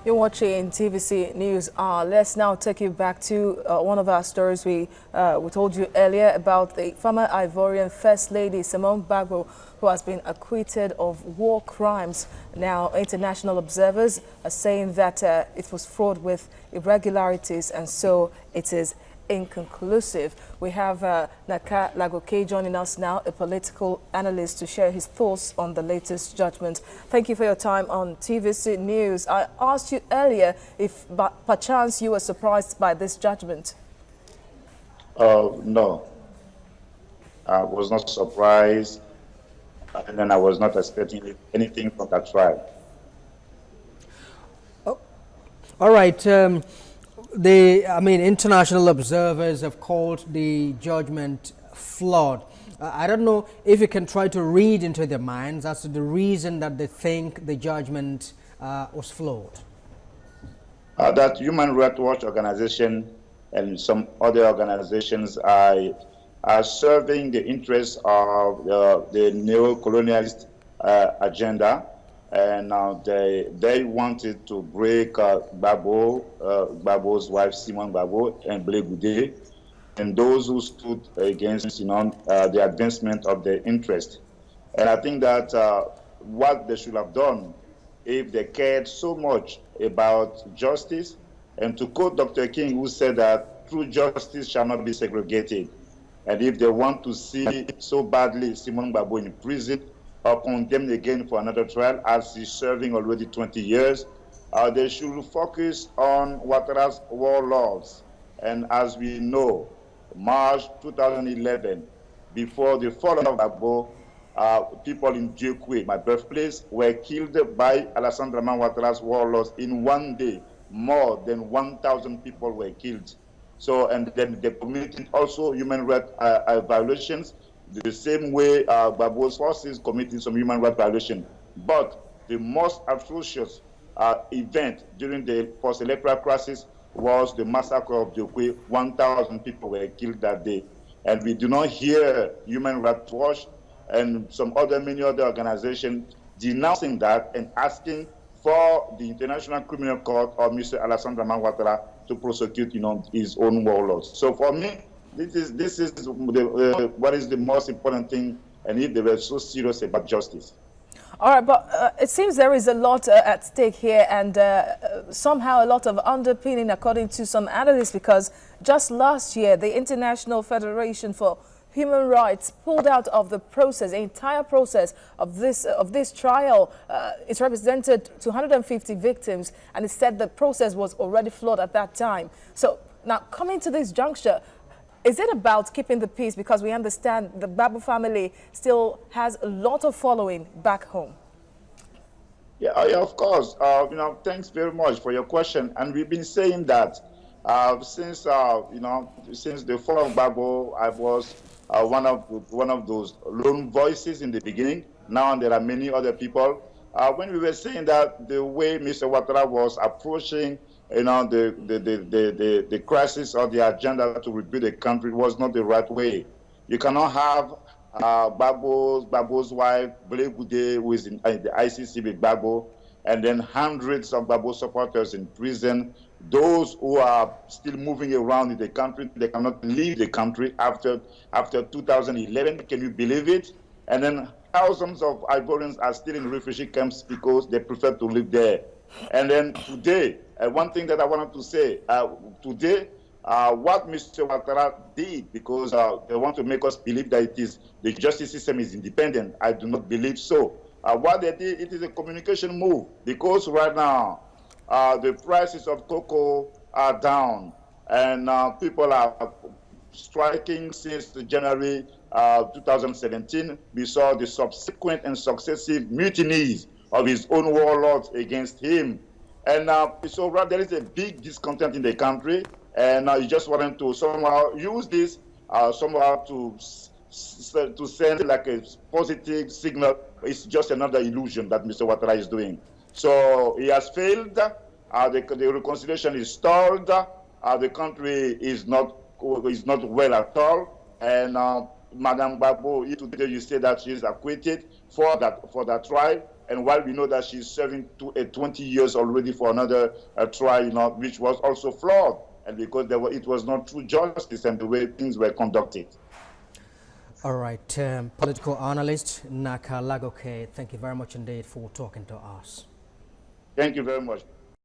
You're watching TVC News Hour. Let's now take you back to one of our stories we told you earlier about the former Ivorian First Lady, Simone Gbagbo, who has been acquitted of war crimes. Now, international observers are saying that it was fraught with irregularities, and so it is inconclusive. We have Gnaka Lagoke joining us now, a political analyst, to share his thoughts on the latest judgment. Thank you for your time on TVC News. I asked you earlier if perchance you were surprised by this judgment. No, I was not surprised, and then I was not expecting anything from that trial. Oh. All right. International observers have called the judgment flawed. I don't know if you can try to read into their minds as to the reason that they think the judgment was flawed. That Human Rights Watch organization and some other organizations are serving the interests of the neo-colonialist agenda. And they wanted to break Gbagbo's wife, Simone Gbagbo, and Gbagbo, and those who stood against, the advancement of their interest. And I think that what they should have done, if they cared so much about justice, and to quote Dr. King, who said that true justice shall not be segregated, and if they want to see so badly Simone Gbagbo in prison, condemned again for another trial, as he's serving already 20 years. They should focus on Ouattara's warlords. And as we know, March 2011, before the fall of Gbagbo, people in Djekwe, my birthplace, were killed by Alassane Dramane Ouattara's warlords in one day. More than 1,000 people were killed. So, and then they committed also human rights violations, the same way Gbagbo's forces committing some human rights violation. But the most atrocious event during the post-electoral crisis was the massacre of Djekwe. 1,000 people were killed that day. And we do not hear Human Rights Watch and many other organizations denouncing that and asking for the International Criminal Court or Mr. Alassane Dramane Ouattara to prosecute his own warlords. So for me, this is what is the most important thing, and if they were so serious about justice. All right, but it seems there is a lot at stake here, and somehow a lot of underpinning, according to some analysts, because just last year, the International Federation for Human Rights pulled out of the process, the entire process of this trial. It represented 250 victims, and it said the process was already flawed at that time. So now, coming to this juncture, is it about keeping the peace? Because we understand the Gbagbo family still has a lot of following back home. Yeah, of course. Thanks very much for your question. And we've been saying that since the fall of Gbagbo, I was one of those lone voices in the beginning. Now there are many other people. When we were saying that the way Mr. Ouattara was approaching the crisis or the agenda to rebuild the country was not the right way. You cannot have Gbagbo's wife, Gbagbo, who is in the ICC with Gbagbo, and then hundreds of Gbagbo supporters in prison. Those who are still moving around in the country, they cannot leave the country after 2011. Can you believe it? And then thousands of Ivorians are still in refugee camps because they prefer to live there. And then today, one thing that I wanted to say, today, what Mr. Ouattara did, because they want to make us believe that the justice system is independent. I do not believe so. What they did, it is a communication move, because right now, the prices of cocoa are down, and people are striking since January 2017. We saw the subsequent and successive mutinies of his own warlords against him. And so there is a big discontent in the country, and he just wanted to somehow use this somehow to send like a positive signal. It's just another illusion that Mr. Ouattara is doing. So he has failed. The reconciliation is stalled. The country is not well at all. And Madam Gbagbo, today you say that she is acquitted for that trial. And while we know that she's serving 20 years already for another trial, which was also flawed, and because it was not true justice and the way things were conducted. All right, political analyst Gnaka Lagoke, thank you very much indeed for talking to us. Thank you very much.